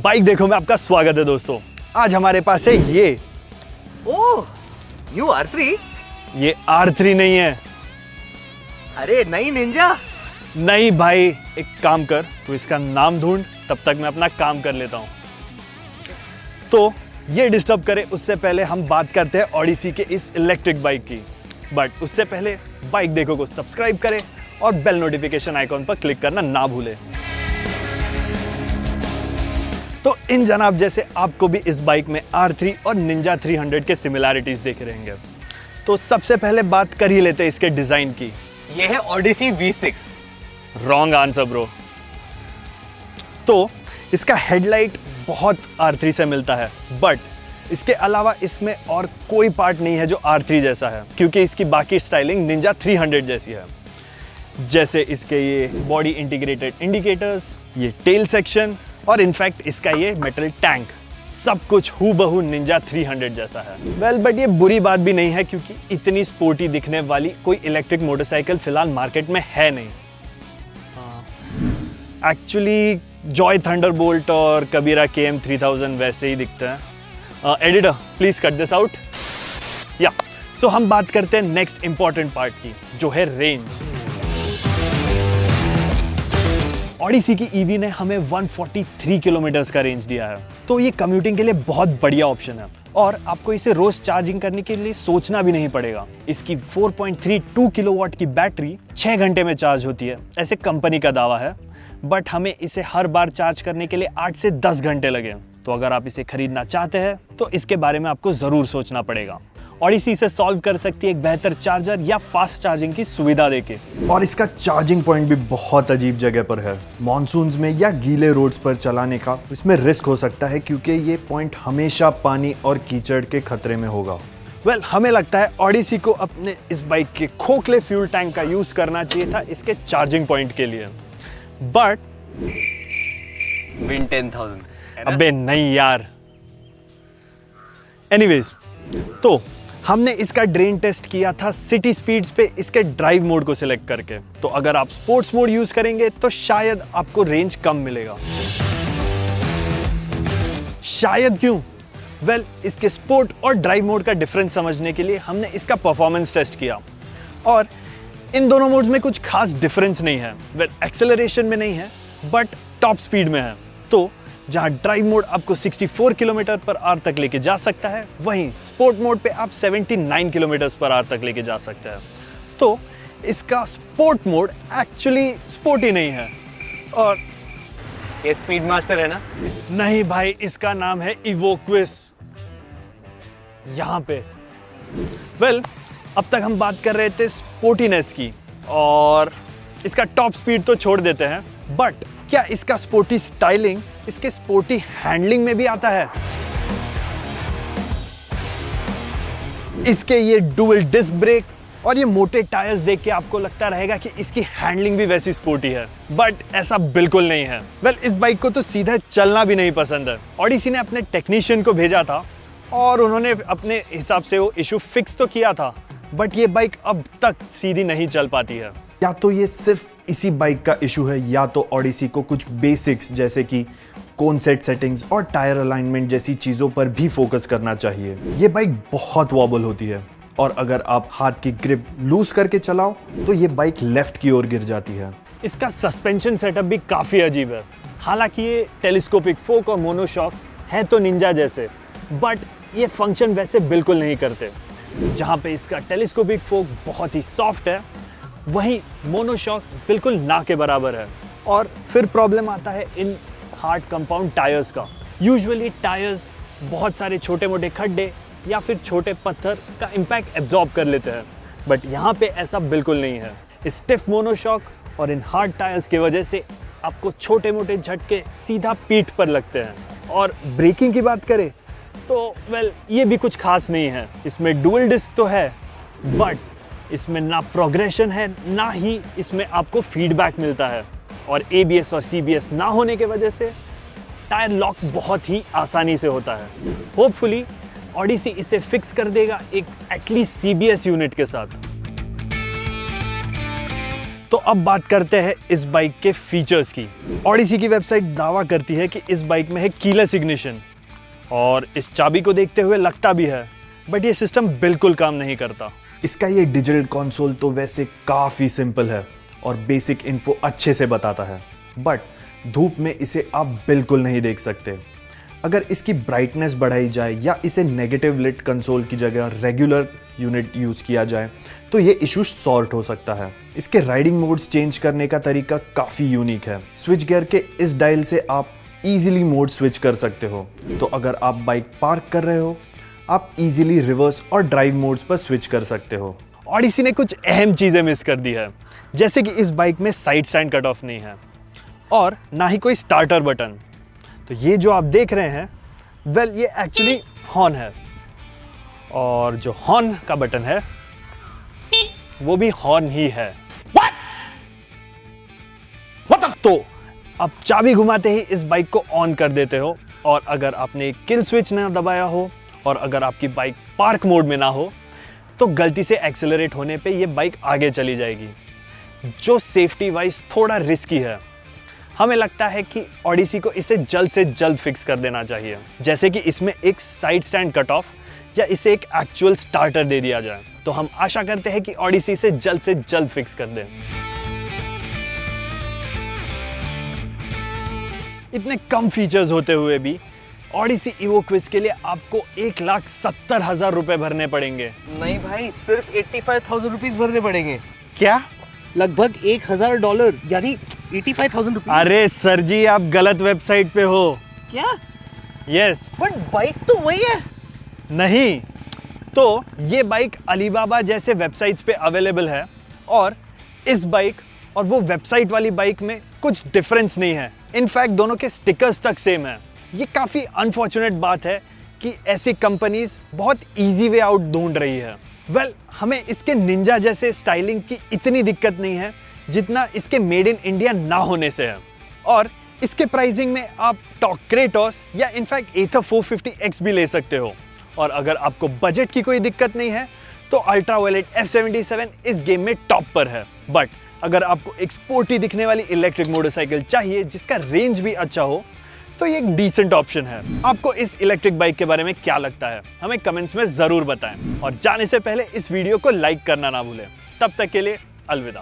Bike देखो में आपका स्वागत है दोस्तों। आज हमारे पास है ये ओह, न्यू R3। ये R3 नहीं है। अरे नई निंजा। नहीं भाई, एक काम कर, तू इसका नाम ढूंढ, तब तक मैं अपना काम कर लेता हूँ। तो ये डिस्टर्ब करे उससे पहले हम बात करते हैं ओडिसी के इस इलेक्ट्रिक बाइक की। बट उससे पहले बाइक देखो को सब्सक्राइब करें और बेल नोटिफिकेशन आइकॉन पर क्लिक करना ना भूलें। तो इन जनाब जैसे आपको भी इस बाइक में R3 और निंजा 300 के सिमिलैरिटीज देखे रहेंगे। तो सबसे पहले बात कर ही लेते हैं इसके डिजाइन की। ये है Odissi V6। Wrong answer bro. तो इसका हेडलाइट बहुत R3 से मिलता है, बट इसके अलावा इसमें और कोई पार्ट नहीं है जो R3 जैसा है, क्योंकि इसकी बाकी स्टाइलिंग निंजा 300 जैसी है। जैसे इसके ये बॉडी इंटीग्रेटेड इंडिकेटर्स, ये टेल सेक्शन और इनफैक्ट इसका ये मेटल टैंक, सब कुछ हूबहू निंजा 300 जैसा है। वेल बट ये बुरी बात भी नहीं है, क्योंकि इतनी स्पोर्टी दिखने वाली कोई इलेक्ट्रिक मोटरसाइकिल फिलहाल मार्केट में है नहीं। एक्चुअली जॉय थंडरबोल्ट और कबीरा KM 3000 वैसे ही दिखते हैं। Editor please cut this out. या सो हम बात करते हैं नेक्स्ट इंपॉर्टेंट पार्ट की, जो है रेंज। ओडिसी की ईवी ने हमें 143 किलोमीटर्स का रेंज दिया है, तो ये कम्यूटिंग के लिए बहुत बढ़िया ऑप्शन है और आपको इसे रोज चार्जिंग करने के लिए सोचना भी नहीं पड़ेगा। इसकी 4.32 किलोवाट की बैटरी 6 घंटे में चार्ज होती है, ऐसे कंपनी का दावा है। बट हमें इसे हर बार चार्ज करने के लिए 8 से 10 घंटे लगे। तो अगर आप इसे खरीदना चाहते हैं तो इसके बारे में आपको जरूर सोचना पड़ेगा। ओडिसी इसे सॉल्व कर सकती है एक बेहतर चार्जर या फास्ट चार्जिंग की सुविधा देके। और इसका चार्जिंग पॉइंट भी बहुत अजीब जगह पर है। मॉनसून्स में या गीले रोड्स पर चलाने का इसमें रिस्क हो सकता है, क्योंकि ये पॉइंट हमेशा पानी और कीचड़ के खतरे में होगा। वेल, हमें लगता है ओडिसी को अपने इस बाइक के खोखले फ्यूल टैंक का यूज करना चाहिए था इसके चार्जिंग पॉइंट के लिए। But win 10,000। अबे नहीं यार। एनीवेज, तो हमने इसका ड्रेन टेस्ट किया था सिटी स्पीड्स पे इसके ड्राइव मोड को सिलेक्ट करके। तो अगर आप स्पोर्ट्स मोड यूज करेंगे तो शायद आपको रेंज कम मिलेगा। शायद क्यों? वेल, इसके स्पोर्ट और ड्राइव मोड का डिफरेंस समझने के लिए हमने इसका परफॉर्मेंस टेस्ट किया, और इन दोनों मोड्स में कुछ खास डिफरेंस नहीं है। वेल, एक्सेलरेशन में नहीं है, बट टॉप स्पीड में है। तो जहां ड्राइव मोड आपको 64 किलोमीटर पर आवर तक लेके जा सकता है, वहीं स्पोर्ट मोड पे आप 79 किलोमीटर पर आवर तक लेके जा सकते हैं। तो इसका स्पोर्ट मोड एक्चुअली स्पोर्टी नहीं है। और ये स्पीड मास्टर है ना? नहीं भाई, इसका नाम है इवोक्विस यहां पे। वेल, अब तक हम बात कर रहे थे स्पोर्टीनेस की, और इसका टॉप स्पीड तो छोड़ देते हैं, बट क्या इसका स्पोर्टी स्टाइलिंग इसके स्पोर्टी हैंडलिंग में भी आता है? इसके ये डुअल डिस्क ब्रेक और ये मोटे टायर्स देख के आपको लगता रहेगा कि इसकी हैंडलिंग भी वैसी स्पोर्टी है, बट ऐसा बिल्कुल नहीं है। वेल, इस बाइक को तो सीधा चलना भी नहीं पसंद है। ओडिसी ने अपने टेक्नीशियन को भेजा था और उन्होंने अपने हिसाब से वो इशू फिक्स तो किया था, बट ये बाइक अब तक सीधी नहीं चल पाती है। या तो ये सिर्फ इसी बाइक का इशू है, या तो ओडिसी को कुछ बेसिक्स जैसे कि कोन सेट सेटिंग्स और टायर अलाइनमेंट जैसी चीजों पर भी फोकस करना चाहिए। ये बाइक बहुत वॉबल होती है, और अगर आप हाथ की ग्रिप लूज करके चलाओ तो ये बाइक लेफ्ट की ओर गिर जाती है। इसका सस्पेंशन सेटअप भी काफी अजीब है। हालांकि ये टेलीस्कोपिक फोक और मोनोशॉक है तो निंजा जैसे, बट ये फंक्शन वैसे बिल्कुल नहीं करते। जहां पे इसका टेलीस्कोपिक फोक बहुत ही सॉफ्ट है, वहीं मोनोशॉक बिल्कुल ना के बराबर है। और फिर प्रॉब्लम आता है इन हार्ड कंपाउंड टायर्स का। यूजुअली टायर्स बहुत सारे छोटे मोटे खड्डे या फिर छोटे पत्थर का इम्पैक्ट एब्जॉर्ब कर लेते हैं, बट यहाँ पे ऐसा बिल्कुल नहीं है। स्टिफ मोनोशॉक और इन हार्ड टायर्स की वजह से आपको छोटे मोटे झटके सीधा पीठ पर लगते हैं। और ब्रेकिंग की बात करें तो वेल, ये भी कुछ खास नहीं है। इसमें डुअल डिस्क तो है, बट इसमें ना प्रोग्रेशन है, ना ही इसमें आपको फीडबैक मिलता है। और ABS और CBS ना होने के वजह से टायर लॉक बहुत ही आसानी से होता है। होपफुली ओडिसी इसे फिक्स कर देगा एक एटलीस्ट CBS यूनिट के साथ। तो अब बात करते हैं इस बाइक के फीचर्स की। ऑडिसी की वेबसाइट दावा करती है कि इस बाइक में है कीलेस इग्निशन, और इस चाबी को देखते हुए लगता भी है, बट ये सिस्टम बिल्कुल काम नहीं करता। इसका ये डिजिटल कंसोल तो वैसे काफ़ी सिंपल है और बेसिक इन्फो अच्छे से बताता है, बट धूप में इसे आप बिल्कुल नहीं देख सकते। अगर इसकी ब्राइटनेस बढ़ाई जाए या इसे नेगेटिव लिट कंसोल की जगह रेगुलर यूनिट यूज़ किया जाए तो ये इशू सॉर्ट हो सकता है। इसके राइडिंग मोड्स चेंज करने का तरीका काफ़ी यूनिक है। स्विच गियर के इस डायल से आप इजीली मोड स्विच कर सकते हो। तो अगर आप बाइक पार्क कर रहे हो, आप इजीली रिवर्स और ड्राइव मोड्स पर स्विच कर सकते हो। ऑडिसी ने कुछ अहम चीज़ें मिस कर दी है, जैसे कि इस बाइक में साइड स्टैंड कट ऑफ नहीं है और ना ही कोई स्टार्टर बटन। तो ये जो आप देख रहे हैं, वेल ये एक्चुअली हॉर्न है, और जो हॉर्न का बटन है वो भी हॉर्न ही है। तो अब चाबी घुमाते ही इस बाइक को ऑन कर देते हो, और अगर आपने किल स्विच ना दबाया हो और अगर आपकी बाइक पार्क मोड में ना हो तो गलती से एक्सेलरेट होने पे ये बाइक आगे चली जाएगी, जो सेफ्टी वाइज थोड़ा रिस्की है। हमें लगता है कि ऑडिसी को इसे जल्द से जल्द फिक्स कर देना चाहिए, जैसे कि इसमें एक साइड स्टैंड कट ऑफ या इसे एक एक्चुअल स्टार्टर दे दिया जाए। तो हम आशा करते हैं कि ऑडिसी इसे जल्द से जल्द फिक्स कर दें। इतने कम फीचर्स होते हुए भी ऑडिसी इवो क्विज के लिए आपको 1,70,000 रुपए भरने पड़ेंगे। नहीं भाई, सिर्फ 85,000 रुपीज भरने पड़ेंगे। क्या? लगभग $1,000 यानी 85,000 रुपीज। अरे सर जी, आप गलत वेबसाइट पे हो। क्या? यस। बट बाइक तो वही है। नहीं, तो ये बाइक अलीबाबा जैसे वेबसाइट्स पे अवेलेबल है, और इस बाइक और वो वेबसाइट वाली बाइक में कुछ डिफरेंस नहीं है। इनफैक्ट दोनों के स्टिकर्स तक सेम है। ये काफ़ी अनफॉर्चुनेट बात है कि ऐसी कंपनीज बहुत इजी वे आउट ढूंढ रही है। वेल, हमें इसके निंजा जैसे स्टाइलिंग की इतनी दिक्कत नहीं है जितना इसके मेड इन इंडिया ना होने से है, और इसके प्राइसिंग में आप टॉर्क क्रेटोस या इनफैक्ट एथर 450X भी ले सकते हो। और अगर आपको बजट की कोई दिक्कत नहीं है तो अल्ट्रावायलेट F77 इस गेम में टॉप पर है। बट अगर आपको एक स्पोर्टी दिखने वाली इलेक्ट्रिक मोटरसाइकिल चाहिए जिसका रेंज भी अच्छा हो, तो ये एक डिसेंट ऑप्शन है। आपको इस इलेक्ट्रिक बाइक के बारे में क्या लगता है, हमें कमेंट्स में ज़रूर बताएं, और जाने से पहले इस वीडियो को लाइक करना ना भूलें। तब तक के लिए अलविदा।